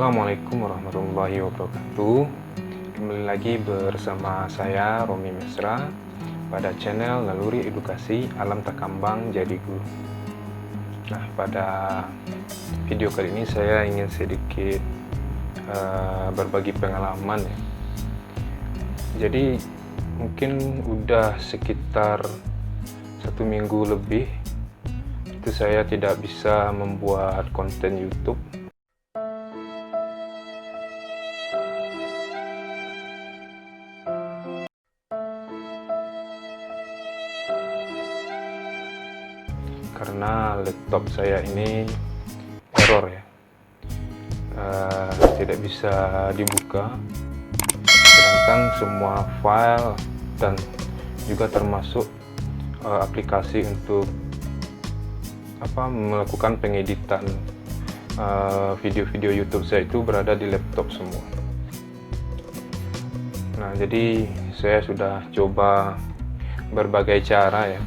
Assalamualaikum warahmatullahi wabarakatuh. Kembali lagi bersama saya Romi Mesra pada channel Naluri Edukasi Alam Takambang Jadi Guru. Nah, pada video kali ini saya ingin sedikit berbagi pengalaman ya. Jadi mungkin udah sekitar 1 minggu lebih itu saya tidak bisa membuat konten YouTube. Karena laptop saya ini error ya, tidak bisa dibuka, sedangkan semua file dan juga termasuk aplikasi untuk melakukan pengeditan video-video YouTube saya itu berada di laptop semua. Nah, jadi saya sudah coba berbagai cara ya.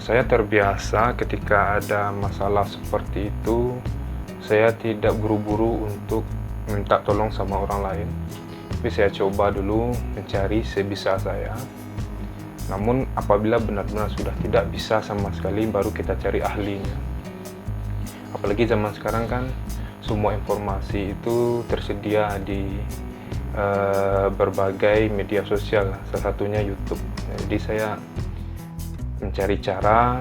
Saya terbiasa ketika ada masalah seperti itu, saya tidak buru-buru untuk minta tolong sama orang lain, tapi saya coba dulu mencari sebisa saya. Namun apabila benar-benar sudah tidak bisa sama sekali, baru kita cari ahlinya. Apalagi zaman sekarang kan semua informasi itu tersedia di berbagai media sosial, salah satunya YouTube. Jadi saya mencari cara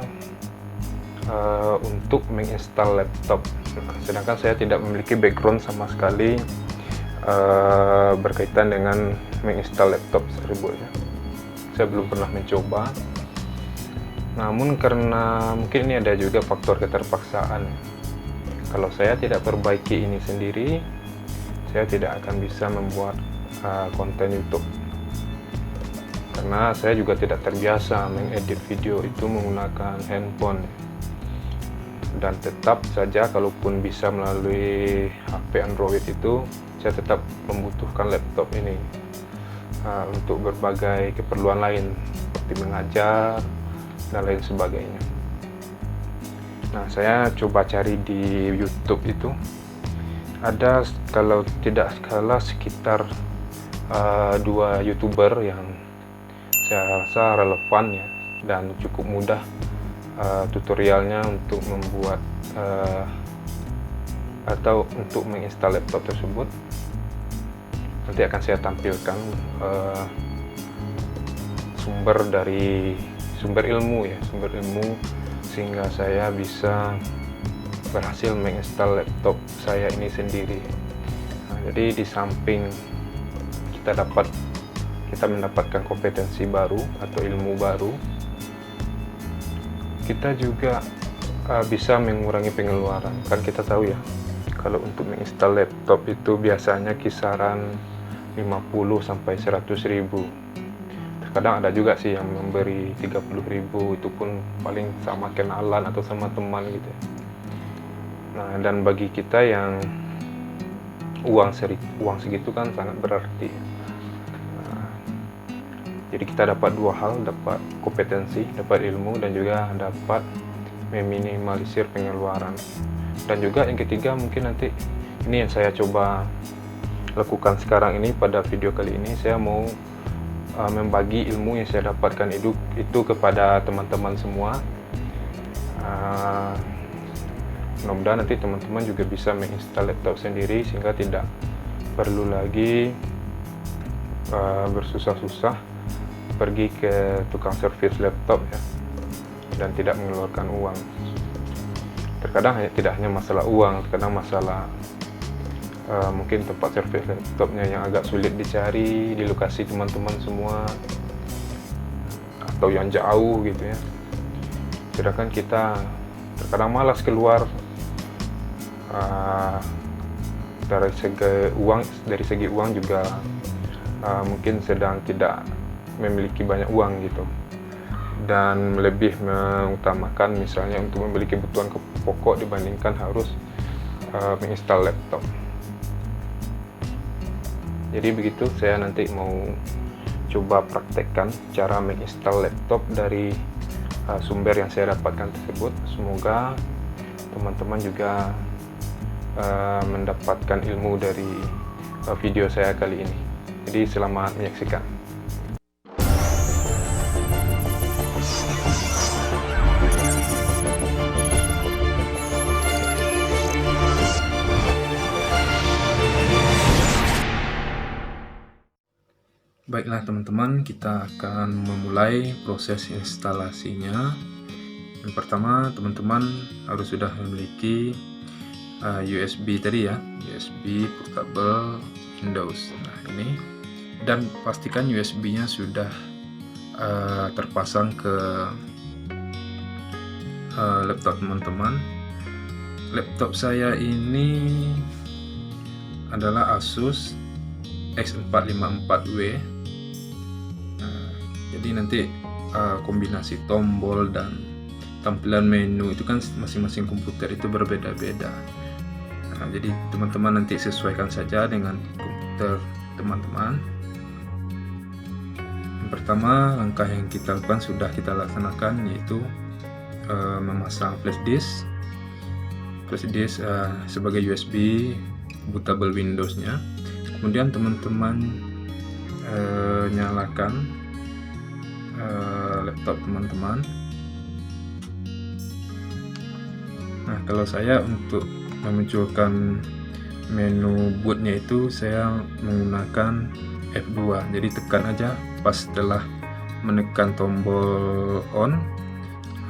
untuk menginstal laptop, sedangkan saya tidak memiliki background sama sekali berkaitan dengan menginstal laptop tersebut ya. Saya belum pernah mencoba. Namun karena mungkin ini ada juga faktor keterpaksaan, kalau saya tidak perbaiki ini sendiri, saya tidak akan bisa membuat konten YouTube. Karena saya juga tidak terbiasa mengedit video itu menggunakan handphone, dan tetap saja kalaupun bisa melalui HP Android itu, saya tetap membutuhkan laptop ini untuk berbagai keperluan lain seperti mengajar dan lain sebagainya. Nah, saya coba cari di YouTube itu ada, kalau tidak salah sekitar 2 YouTuber yang saya rasa relevan ya, dan cukup mudah tutorialnya untuk membuat atau untuk menginstal laptop tersebut. Nanti akan saya tampilkan sumber ilmu sehingga saya bisa berhasil menginstal laptop saya ini sendiri. Nah, jadi di samping kita mendapatkan kompetensi baru atau ilmu baru, kita juga bisa mengurangi pengeluaran. Kan kita tahu ya, kalau untuk menginstal laptop itu biasanya kisaran 50 sampai 100 ribu. Terkadang ada juga sih yang memberi 30 ribu, itu pun paling sama kenalan atau sama teman gitu. Nah, dan bagi kita yang uang segitu kan sangat berarti. Jadi kita dapat 2 hal, dapat kompetensi, dapat ilmu, dan juga dapat meminimalisir pengeluaran. Dan juga yang ketiga, mungkin nanti ini yang saya coba lakukan sekarang ini. Pada video kali ini saya mau membagi ilmu yang saya dapatkan itu kepada teman-teman semua. Mudah-mudahan nanti teman-teman juga bisa menginstal laptop sendiri sehingga tidak perlu lagi bersusah-susah pergi ke tukang servis laptop ya, dan tidak mengeluarkan uang. Terkadang tidak hanya masalah uang, terkadang masalah mungkin tempat servis laptopnya yang agak sulit dicari di lokasi teman-teman semua, atau yang jauh gitu ya. Sedangkan kita terkadang malas keluar dari segi uang juga mungkin sedang tidak memiliki banyak uang gitu, dan lebih mengutamakan misalnya untuk membeli kebutuhan pokok dibandingkan harus menginstal laptop. Jadi begitu, saya nanti mau coba praktekkan cara menginstal laptop dari sumber yang saya dapatkan tersebut. Semoga teman-teman juga mendapatkan ilmu dari video saya kali ini. Jadi selamat menyaksikan. Baiklah teman-teman, kita akan memulai proses instalasinya. Yang pertama, teman-teman harus sudah memiliki USB tadi ya, USB portable Windows. Nah ini, dan pastikan USB-nya sudah terpasang ke laptop teman-teman. Laptop saya ini adalah Asus X454W. Jadi nanti kombinasi tombol dan tampilan menu itu kan masing-masing komputer itu berbeda-beda. Nah, jadi teman-teman nanti sesuaikan saja dengan komputer teman-teman. Yang pertama, langkah yang kita lakukan sudah kita laksanakan, yaitu memasang flash disk sebagai USB bootable Windows-nya. Kemudian teman-teman nyalakan laptop teman-teman. Nah, kalau saya untuk memunculkan menu bootnya itu saya menggunakan F2. Jadi tekan aja pas setelah menekan tombol on.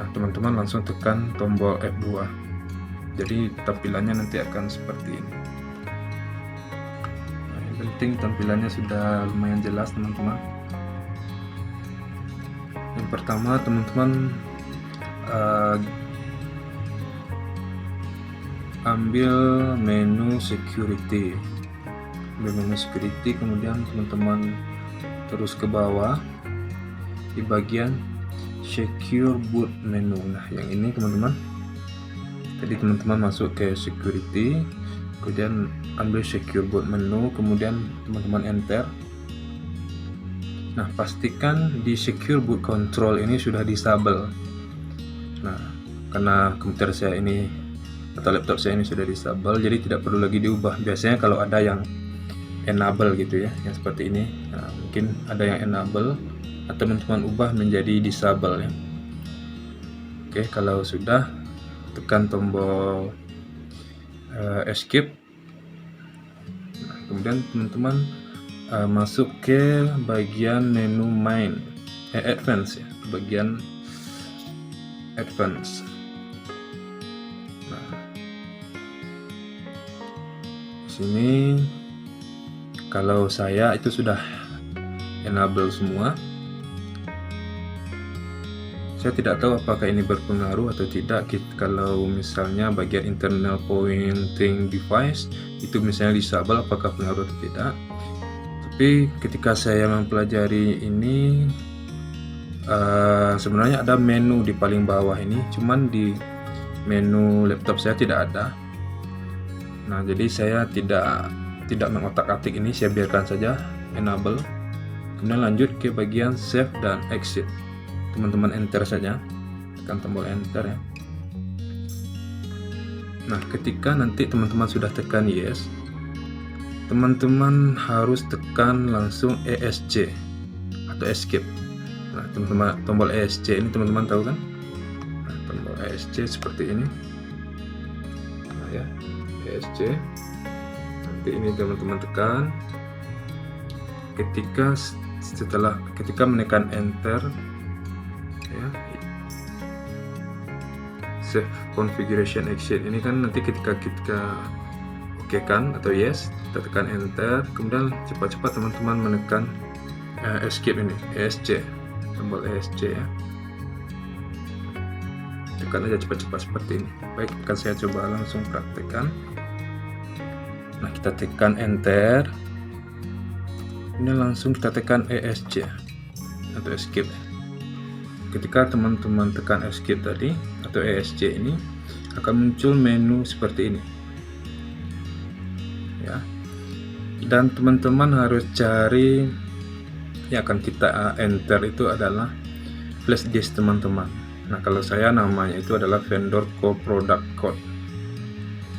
Nah, teman-teman langsung tekan tombol F2. Jadi tampilannya nanti akan seperti ini. Nah, yang penting tampilannya sudah lumayan jelas teman-teman. Yang pertama teman-teman ambil menu security, kemudian teman-teman terus ke bawah di bagian secure boot menu. Nah yang ini teman-teman, jadi teman-teman masuk ke security, kemudian ambil secure boot menu, kemudian teman-teman enter. Nah, pastikan di secure boot control ini sudah disable. Nah, karena komputer saya ini atau laptop saya ini sudah disable, jadi tidak perlu lagi diubah. Biasanya kalau ada yang enable gitu ya, yang seperti ini, nah, mungkin ada yang enable atau teman-teman ubah menjadi disable ya. Oke, kalau sudah, tekan tombol escape. Nah, kemudian teman-teman masuk ke bagian menu main, advance ya, bagian advance. Nah, di sini kalau saya itu sudah enable semua. Saya tidak tahu apakah ini berpengaruh atau tidak. Kalau misalnya bagian internal pointing device itu misalnya disable, apakah pengaruh atau tidak. Tapi ketika saya mempelajari ini, sebenarnya ada menu di paling bawah ini, cuman di menu laptop saya tidak ada. Nah, jadi saya tidak mengotak-atik ini, saya biarkan saja enable. Kemudian lanjut ke bagian save dan exit. Teman-teman enter saja, tekan tombol enter ya. Nah, ketika nanti teman-teman sudah tekan yes, teman-teman harus tekan langsung ESC atau escape. Nah, teman-teman tombol ESC ini teman-teman tahu kan? Nah, tombol ESC seperti ini. Nah ya, ESC. Nanti ini teman-teman tekan. Ketika menekan enter ya, save configuration exit ini kan nanti ketika oke kan atau yes, kita tekan enter, kemudian cepat-cepat teman-teman menekan escape ini, ESC, tombol ESC ya. Tekan aja cepat-cepat seperti ini. Baik, akan saya coba langsung praktekkan. Nah, kita tekan enter, ini langsung kita tekan ESC atau escape. Ketika teman-teman tekan escape tadi atau ESC ini, akan muncul menu seperti ini ya. Dan teman-teman harus cari yang akan kita enter itu adalah flash disk teman-teman. Nah, kalau saya namanya itu adalah vendor co product code.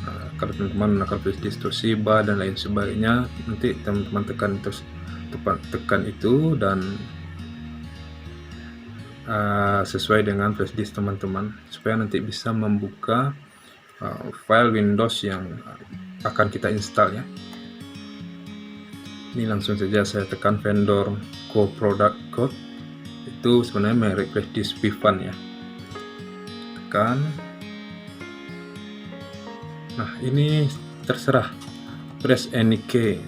Nah, Kalau teman-teman menggunakan flashdisk Toshiba dan lain sebagainya, nanti teman-teman tekan itu dan sesuai dengan flashdisk teman-teman, supaya nanti bisa membuka file Windows yang akan kita install ya. Ini langsung saja saya tekan vendor co-product code, itu sebenarnya merek flashdisk Vivan ya. Tekan. Nah, ini terserah, press any key,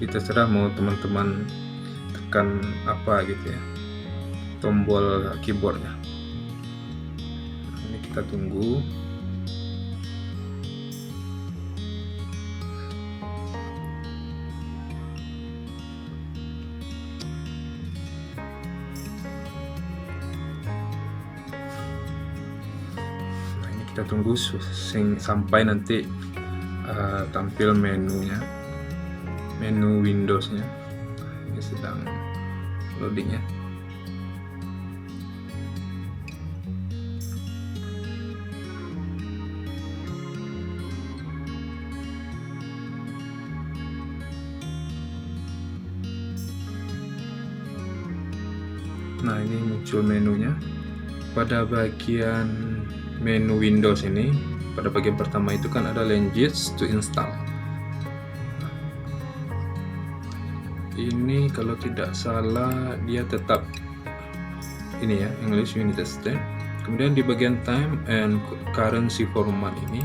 jadi terserah mau teman-teman tekan apa gitu ya, tombol keyboardnya. Nah, ini kita tunggu. Kita tunggu sampai nanti tampil menunya, menu Windowsnya. Ini sedang loading ya. Nah, ini muncul menunya. Pada bagian menu Windows ini, pada bagian pertama itu kan ada language to install. Ini kalau tidak salah dia tetap ini ya, English United States. Kemudian di bagian time and currency format ini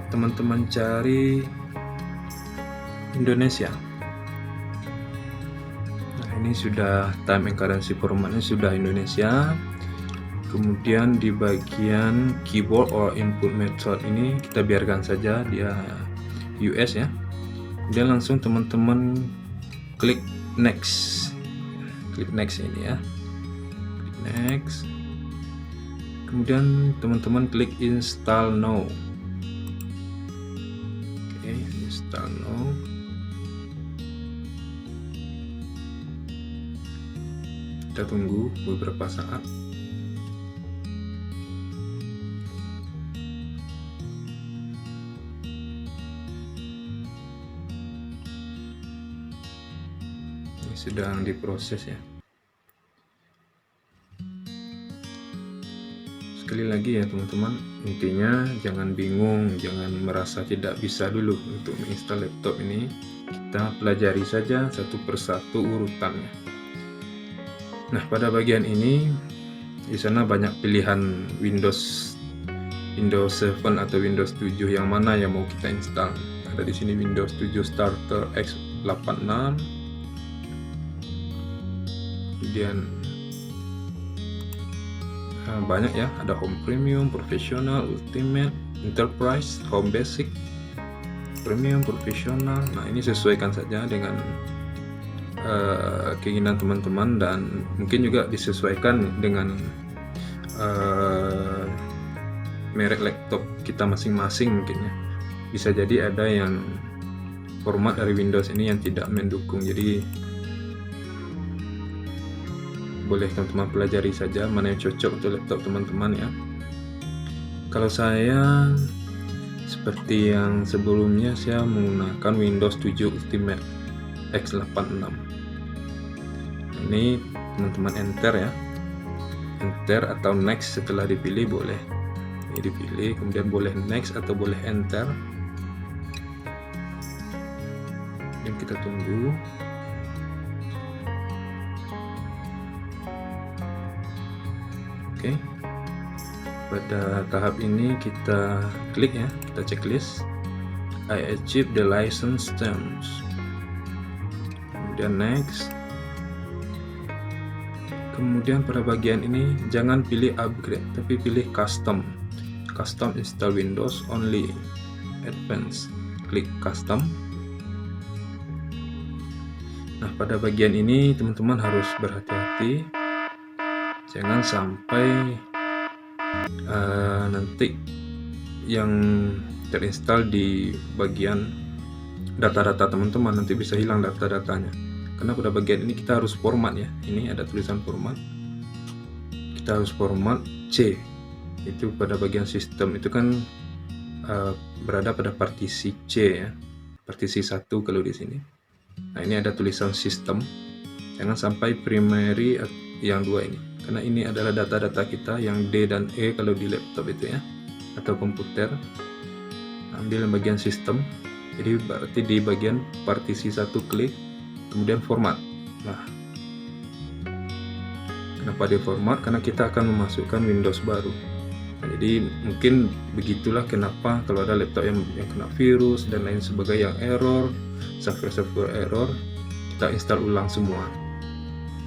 teman-teman cari Indonesia. Nah, ini sudah time and currency formatnya sudah Indonesia. Kemudian di bagian keyboard or input method ini kita biarkan saja dia US ya. Kemudian langsung teman-teman klik next. Klik next ini ya. Klik next. Kemudian teman-teman klik install now. Oke, install now. Kita tunggu beberapa saat. Sedang diproses ya. Sekali lagi ya teman-teman, intinya jangan bingung, jangan merasa tidak bisa dulu untuk menginstal laptop ini. Kita pelajari saja satu persatu urutannya. Nah, pada bagian ini di sana banyak pilihan Windows 7 atau Windows 7 yang mana yang mau kita install. Ada di sini Windows 7 Starter x86. Kemudian banyak ya, ada Home Premium, Professional, Ultimate, Enterprise, Home Basic, Premium, Professional. Nah, ini sesuaikan saja dengan keinginan teman-teman dan mungkin juga disesuaikan dengan merek laptop kita masing-masing mungkin ya. Bisa jadi ada yang format dari Windows ini yang tidak mendukung, jadi boleh teman-teman pelajari saja mana yang cocok untuk laptop teman-teman ya. Kalau saya seperti yang sebelumnya, saya menggunakan Windows 7 Ultimate x86. Ini teman-teman enter ya, enter atau next setelah dipilih boleh. Ini dipilih, kemudian boleh next atau boleh enter. Dan kita tunggu. Oke, pada tahap ini kita klik ya, kita checklist I achieve the license terms, kemudian next. Kemudian pada bagian ini jangan pilih upgrade tapi pilih custom install Windows only, advance, klik custom. Nah, pada bagian ini teman-teman harus berhati-hati, jangan sampai nanti yang terinstall di bagian data-data teman-teman nanti bisa hilang data-datanya, karena pada bagian ini kita harus format ya. Ini ada tulisan format, kita harus format C, itu pada bagian sistem itu kan berada pada partisi C ya, partisi 1 kalau di sini. Nah, ini ada tulisan sistem, jangan sampai primary yang 2 ini, karena ini adalah data-data kita yang D dan E kalau di laptop itu ya, atau komputer. Ambil bagian sistem, jadi berarti di bagian partisi 1 klik, kemudian format. Nah, kenapa di format? Karena kita akan memasukkan Windows baru. Nah, jadi mungkin begitulah kenapa kalau ada laptop yang kena virus dan lain sebagainya, yang error, software error, kita install ulang semua.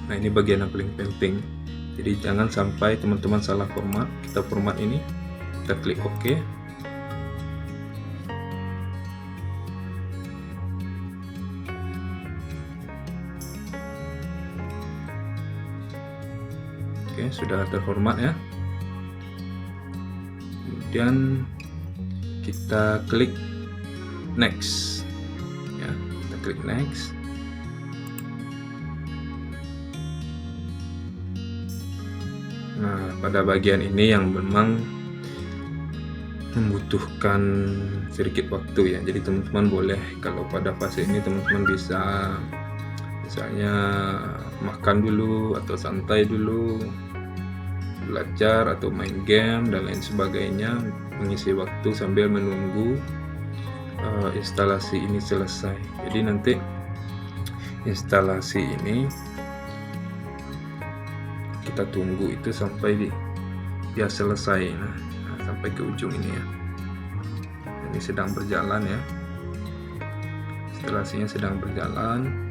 Nah, ini bagian yang paling penting. Jadi jangan sampai teman-teman salah format. Kita format ini, kita klik OK. Oke, sudah terformat ya. Kemudian kita klik next ya, kita klik next. Nah, pada bagian ini yang memang membutuhkan sedikit waktu ya, jadi teman-teman boleh kalau pada fase ini teman-teman bisa misalnya makan dulu atau santai dulu, belajar atau main game dan lain sebagainya, mengisi waktu sambil menunggu instalasi ini selesai. Jadi nanti instalasi ini kita tunggu itu sampai dia selesai. Nah, sampai ke ujung ini ya. Ini sedang berjalan ya, instalasinya sedang berjalan.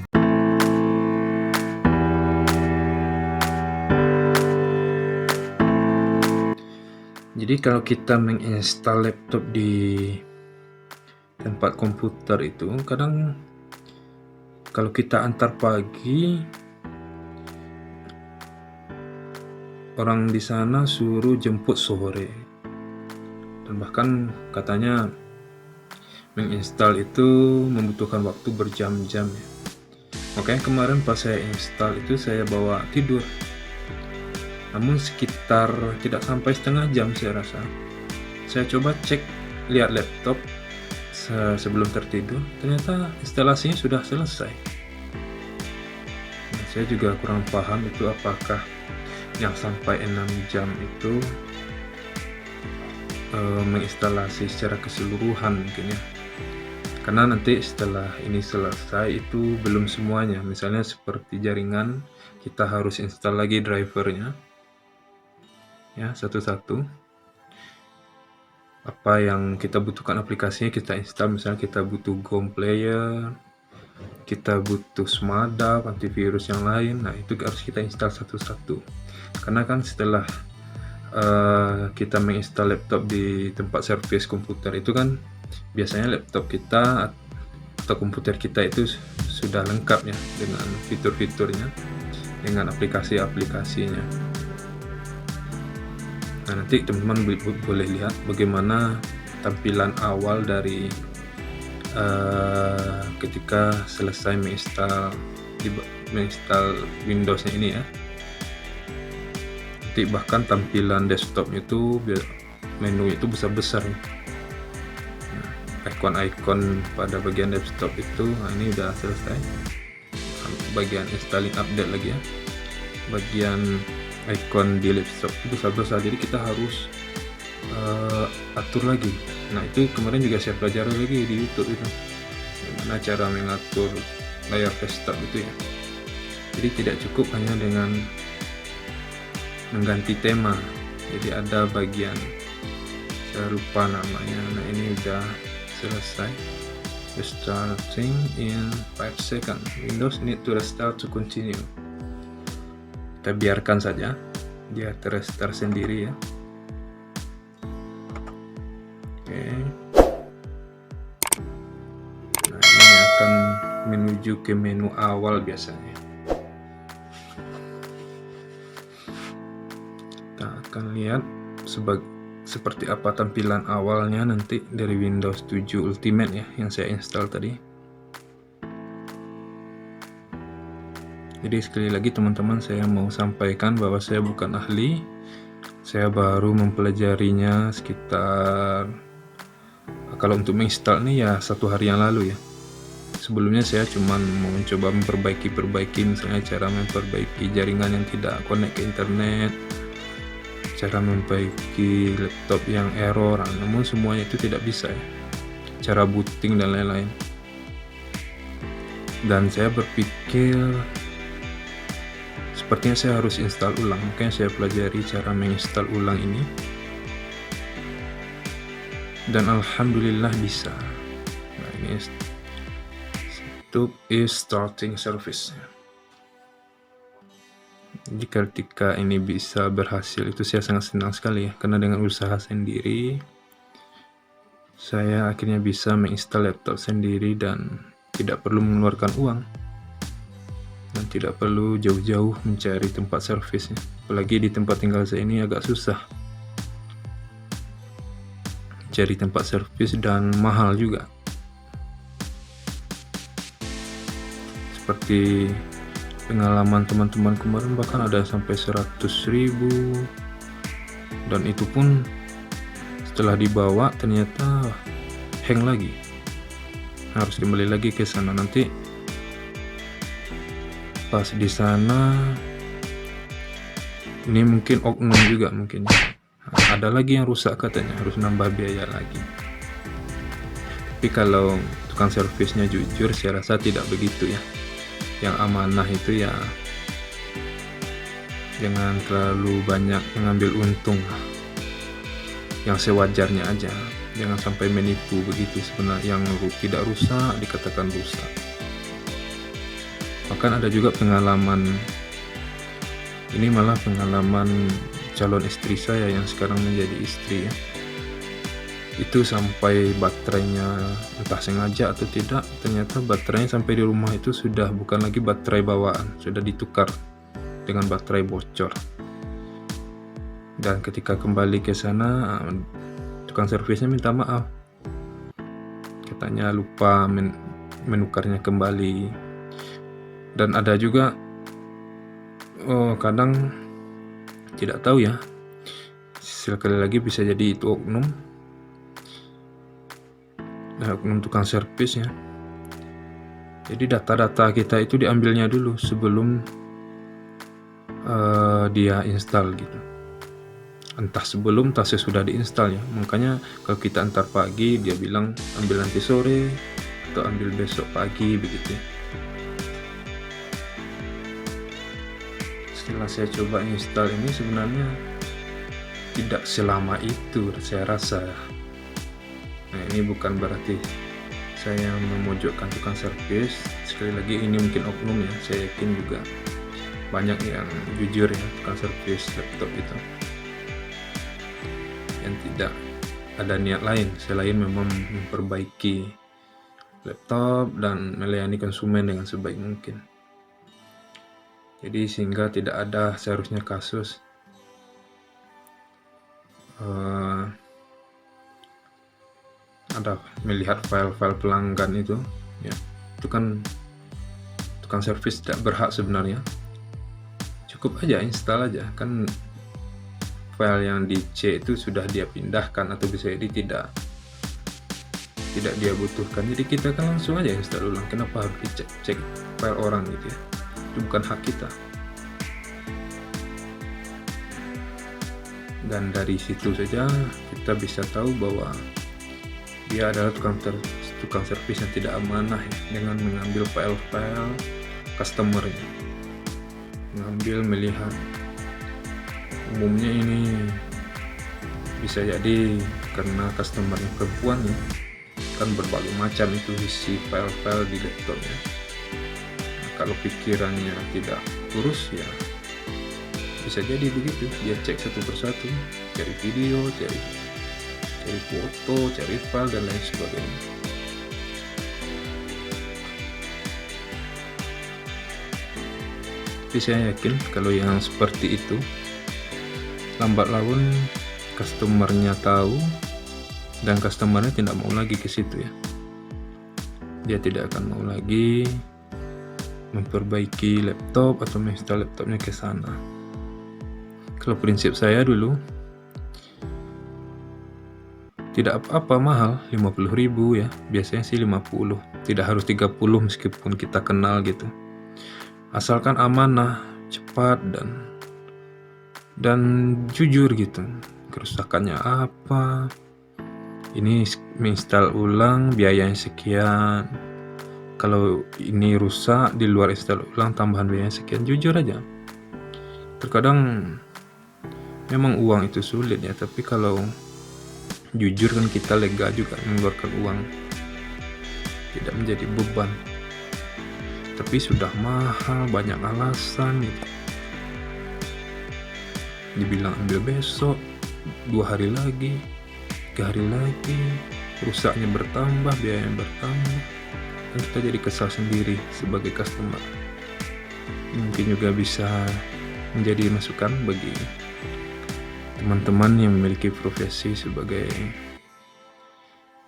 Jadi kalau kita menginstal laptop di tempat komputer itu, kadang kalau kita antar pagi, orang di sana suruh jemput sore, dan bahkan katanya menginstal itu membutuhkan waktu berjam-jam ya. Makanya kemarin pas saya install itu saya bawa tidur, namun sekitar tidak sampai setengah jam saya rasa. Saya coba cek, lihat laptop sebelum tertidur, ternyata instalasinya sudah selesai. Nah, saya juga kurang paham itu apakah yang sampai 6 jam itu menginstalasi secara keseluruhan mungkin ya. Karena nanti setelah ini selesai itu belum semuanya, misalnya seperti jaringan, kita harus install lagi drivernya ya, satu-satu. Apa yang kita butuhkan aplikasinya kita install, misalnya kita butuh GOM Player, kita butuh Smadap, antivirus yang lain, nah itu harus kita install satu-satu. Karena kan setelah kita menginstal laptop di tempat servis komputer itu kan biasanya laptop kita atau komputer kita itu sudah lengkap ya dengan fitur-fiturnya, dengan aplikasi-aplikasinya. Nah, nanti teman-teman boleh lihat bagaimana tampilan awal dari ketika selesai menginstal Windows-nya ini ya. Nanti bahkan tampilan desktopnya itu menu itu besar-besar. Nah, ikon-ikon pada bagian desktop itu, nah ini udah selesai. Bagian installing update lagi ya. Bagian ikon di laptop itu besar-besar, jadi kita harus atur lagi. Nah, itu kemarin juga saya pelajari lagi di YouTube itu, bagaimana cara mengatur layar desktop itu ya. Jadi tidak cukup hanya dengan mengganti tema, jadi ada bagian saya lupa namanya. Nah, ini udah selesai. Restarting in 5 seconds. Windows need to restart to continue. Kita biarkan saja dia terrestart sendiri ya. Oke. Nah, ini akan menuju ke menu awal biasanya. Kita akan lihat seperti apa tampilan awalnya nanti dari Windows 7 Ultimate ya, yang saya install tadi. Jadi sekali lagi teman-teman, saya mau sampaikan bahwa saya bukan ahli, saya baru mempelajarinya sekitar kalau untuk menginstal nih ya 1 hari yang lalu ya. Sebelumnya saya cuma mau mencoba memperbaiki misalnya cara memperbaiki jaringan yang tidak connect ke internet, cara memperbaiki laptop yang error, namun semuanya itu tidak bisa ya, cara booting dan lain-lain. Dan saya berpikir sepertinya saya harus install ulang, makanya saya pelajari cara menginstal ulang ini, dan alhamdulillah bisa. Nah, ini YouTube is starting service. Jadi ketika ini bisa berhasil itu saya sangat senang sekali ya, karena dengan usaha sendiri saya akhirnya bisa menginstal laptop sendiri dan tidak perlu mengeluarkan uang dan tidak perlu jauh-jauh mencari tempat servisnya. Apalagi di tempat tinggal saya ini agak susah cari tempat servis dan mahal juga. Seperti pengalaman teman-teman kemarin bahkan ada sampai 100.000, dan itu pun setelah dibawa ternyata hang lagi, harus kembali lagi ke sana. Nanti pas di sana ini mungkin oknum juga mungkin ada lagi yang rusak katanya, harus nambah biaya lagi. Tapi kalau tukang servisnya jujur, saya rasa tidak begitu ya. Yang amanah itu ya jangan terlalu banyak mengambil untung, yang sewajarnya aja, jangan sampai menipu begitu. Sebenarnya yang tidak rusak dikatakan rusak. Bahkan ada juga pengalaman, ini malah pengalaman calon istri saya yang sekarang menjadi istri ya. Itu sampai baterainya entah sengaja atau tidak, ternyata baterainya sampai di rumah itu sudah bukan lagi baterai bawaan, sudah ditukar dengan baterai bocor. Dan ketika kembali ke sana, tukang servisnya minta maaf, katanya lupa menukarnya kembali. Dan ada juga kadang tidak tahu ya, sekali lagi bisa jadi itu oknum tukang servis ya. Jadi data-data kita itu diambilnya dulu sebelum dia install gitu, entah sebelum entah sesudah diinstal ya. Makanya kalau kita antar pagi, dia bilang ambil nanti sore atau ambil besok pagi begitu. Setelah saya coba install ini, sebenarnya tidak selama itu saya rasa. Nah, ini bukan berarti saya memojokkan tukang servis. Sekali lagi ini mungkin oknum ya, saya yakin juga banyak yang jujur ya tukang servis laptop itu, yang tidak ada niat lain selain memang memperbaiki laptop dan melayani konsumen dengan sebaik mungkin. Jadi sehingga tidak ada seharusnya kasus ada melihat file-file pelanggan itu ya, itu kan tukang servis tidak berhak sebenarnya. Cukup aja install aja, kan file yang di C itu sudah dia pindahkan atau bisa jadi tidak dia butuhkan, jadi kita kan langsung aja install ulang. Kenapa harus dicek file orang gitu ya, itu bukan hak kita. Dan dari situ saja kita bisa tahu bahwa dia adalah tukang servis yang tidak amanah ya, dengan mengambil file-file customernya, melihat. Umumnya ini bisa jadi karena customernya perempuan ya, kan berbagai macam itu isi file-file di laptopnya. Nah, kalau pikirannya tidak lurus ya bisa jadi begitu, dia cek satu persatu, cari video, cari foto, cari file dan lain sebagainya. Tapi saya yakin kalau yang seperti itu lambat laun customernya tahu dan customernya tidak mau lagi ke situ ya. Dia tidak akan mau lagi memperbaiki laptop atau menginstal laptopnya ke sana. Kalau prinsip saya dulu, Tidak apa-apa mahal, 50.000 ya, biasanya sih 50, tidak harus 30 meskipun kita kenal gitu. Asalkan amanah, cepat dan jujur gitu. Kerusakannya apa, ini install ulang biayanya sekian, kalau ini rusak di luar install ulang tambahan biayanya sekian, jujur aja. Terkadang memang uang itu sulit ya, tapi kalau jujur kan kita lega juga mengeluarkan uang, tidak menjadi beban. Tapi sudah mahal, banyak alasan gitu. Dibilang ambil besok, 2 hari lagi, 3 hari lagi, rusaknya bertambah, biayanya bertambah, dan kita jadi kesal sendiri sebagai customer. Mungkin juga bisa menjadi masukan bagi teman-teman yang memiliki profesi sebagai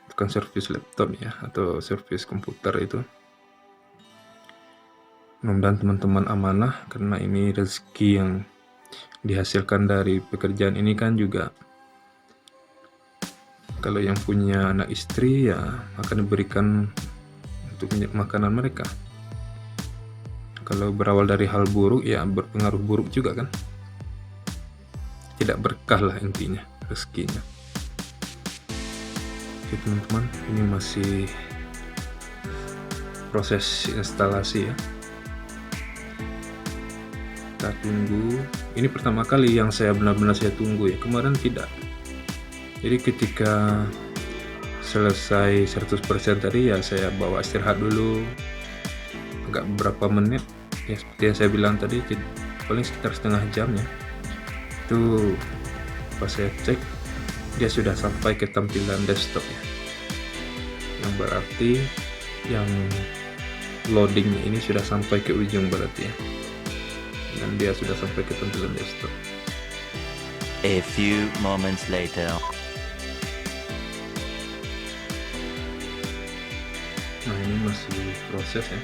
tukang servis laptop ya, atau servis komputer itu. Mudah-mudahan teman-teman amanah, karena ini rezeki yang dihasilkan dari pekerjaan ini kan juga. Kalau yang punya anak istri ya akan diberikan untuk makanan mereka. Kalau berawal dari hal buruk ya berpengaruh buruk juga kan. Tidak berkah lah intinya rezekinya. Oke teman-teman, ini masih proses instalasi ya. Kita tunggu. Ini pertama kali yang saya benar-benar tunggu ya. Kemarin tidak. Jadi ketika selesai 100% tadi ya saya bawa istirahat dulu agak beberapa menit ya, seperti yang saya bilang tadi, paling sekitar setengah jam ya. Itu pas saya cek dia sudah sampai ke tampilan desktop ya, yang berarti yang loadingnya ini sudah sampai ke ujung berarti ya, dan dia sudah sampai ke tampilan desktop. A few moments later. Nah ini masih proses ya.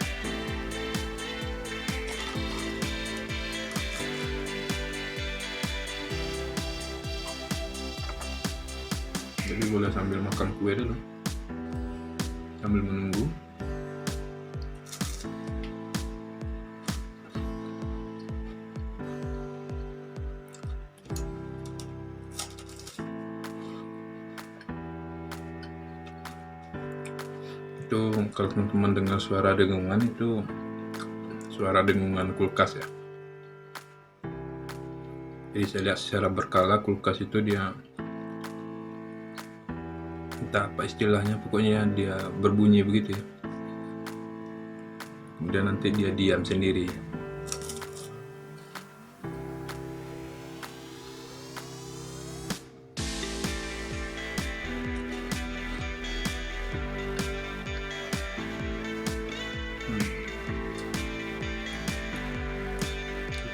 Jadi boleh sambil makan kue dulu sambil menunggu. Itu kalau teman-teman dengar suara dengungan, itu suara dengungan kulkas ya. Jadi saya lihat secara berkala kulkas itu dia entah apa istilahnya, pokoknya dia berbunyi begitu ya. Kemudian nanti dia diam sendiri.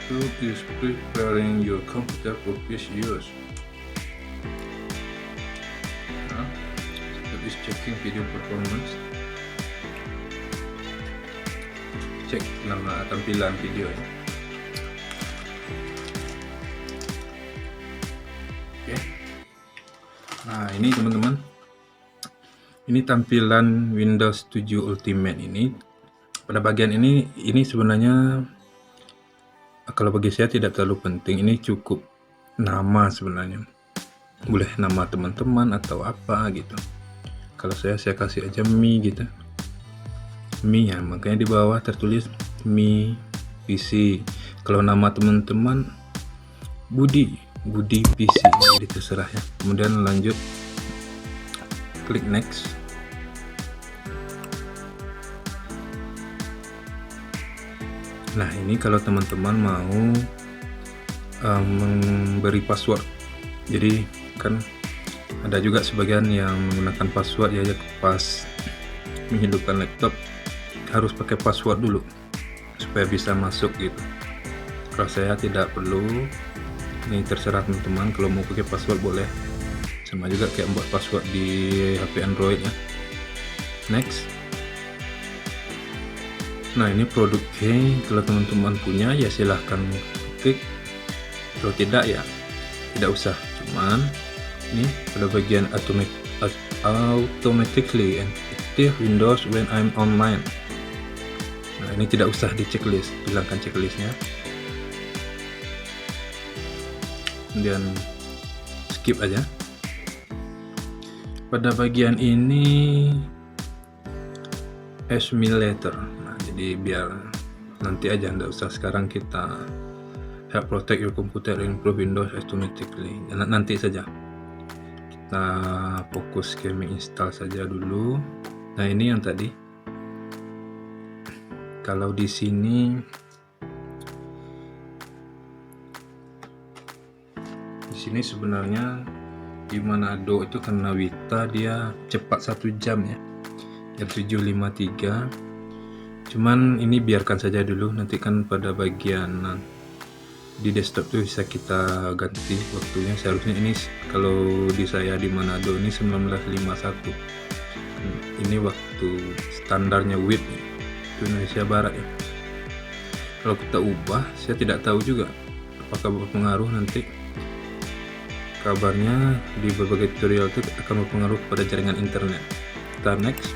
YouTube is preparing your computer for PC use. It is checking video performance. Cek nama tampilan video ya. Oke. Nah ini teman-teman, ini tampilan Windows 7 Ultimate ini. Pada bagian ini sebenarnya kalau bagi saya tidak terlalu penting, ini cukup nama sebenarnya, boleh nama teman-teman atau apa gitu. Kalau saya kasih aja Mi gitu, Mi ya, makanya di bawah tertulis Mi PC. Kalau nama teman-teman Budi PC, jadi terserah ya. Kemudian lanjut, klik next. Nah ini kalau teman-teman mau memberi password, jadi kan ada juga sebagian yang menggunakan password ya, pas menghidupkan laptop harus pakai password dulu supaya bisa masuk gitu. Kalau saya tidak perlu, ini terserah teman-teman, kalau mau pakai password boleh, sama juga kayak buat password di HP Android ya. Next. Nah ini produk key, kalau teman-teman punya ya silahkan klik, kalau tidak ya tidak usah. Cuman ini pada bagian automatically and active Windows when I'm online. Nah, ini tidak usah di checklist, hilangkan checklistnya, kemudian skip aja. Pada bagian ini simulator. Nah, jadi biar nanti aja, nggak usah sekarang kita help protect your computer and improve Windows automatically. Nanti saja. Kita fokus ke menginstal saja dulu. Nah, ini yang tadi. Kalau di sini sebenarnya di Manado itu karena Wita dia cepat 1 jam ya, jam 7.53. Cuman ini biarkan saja dulu, nanti kan pada bagian di desktop tuh bisa kita ganti waktunya. Seharusnya ini kalau di saya di Manado ini 19.51. Ini waktu standarnya WIB itu Indonesia Barat ya. Kalau kita ubah, saya tidak tahu juga apakah berpengaruh nanti. Kabarnya di berbagai tutorial itu akan berpengaruh pada jaringan internet. Kita next.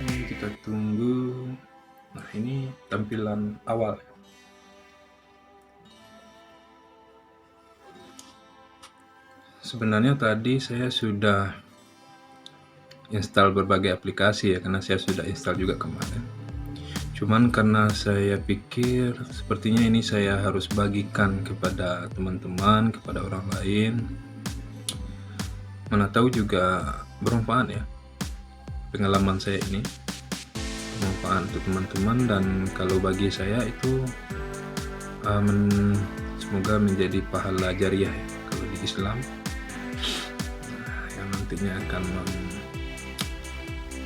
Ini kita tunggu. Nah, ini tampilan awal. Sebenarnya tadi saya sudah install berbagai aplikasi ya, karena saya sudah install juga kemarin. Cuman karena saya pikir sepertinya ini saya harus bagikan kepada teman-teman, kepada orang lain. Mana tahu juga bermanfaat ya. Pengalaman saya ini bermanfaat untuk teman-teman, dan kalau bagi saya itu semoga menjadi pahala jariah ya, kalau di Islam, yang nantinya akan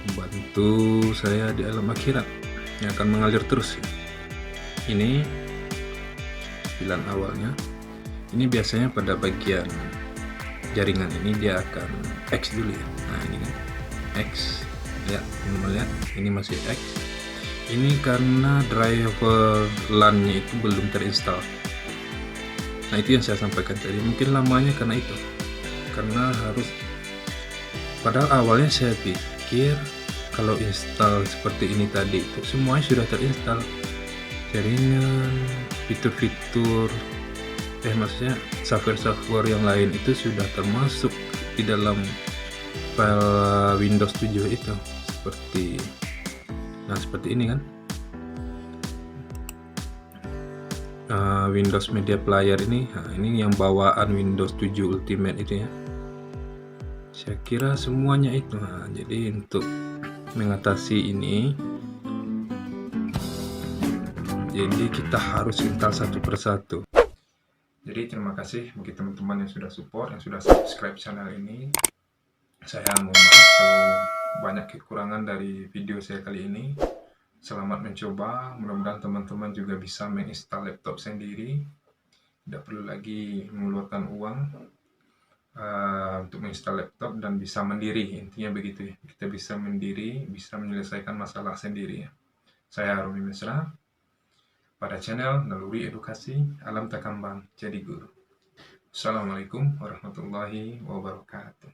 membantu saya di alam akhirat, yang akan mengalir terus. Ini pilihan awalnya. Ini biasanya pada bagian jaringan ini dia akan X dulu ya. Nah, ini kan X, lihat, melihat ini masih X. Ini karena driver LAN-nya itu belum terinstall. Nah, itu yang saya sampaikan tadi. Mungkin lamanya karena itu, karena harus, padahal awalnya saya pikir kalau install seperti ini tadi itu semuanya sudah terinstall, jaringan, fitur-fitur, maksudnya software yang lain itu sudah termasuk di dalam file Windows 7 itu, seperti ini kan. Windows Media Player ini, ini yang bawaan Windows 7 Ultimate itu ya. Saya kira semuanya itu. Jadi untuk mengatasi ini, jadi kita harus install satu persatu. Jadi terima kasih bagi teman-teman yang sudah support, yang sudah subscribe channel ini. Saya mohon maaf kalau banyak kekurangan dari video saya kali ini. Selamat mencoba, mudah-mudahan teman-teman juga bisa menginstal laptop sendiri, tidak perlu lagi mengeluarkan uang untuk menginstal laptop, dan bisa mandiri. Intinya begitu ya, kita bisa mandiri, bisa menyelesaikan masalah sendiri ya. Saya Romi Mesra pada channel Naluri Edukasi Alam Takambang Jadi Guru. Assalamualaikum warahmatullahi wabarakatuh.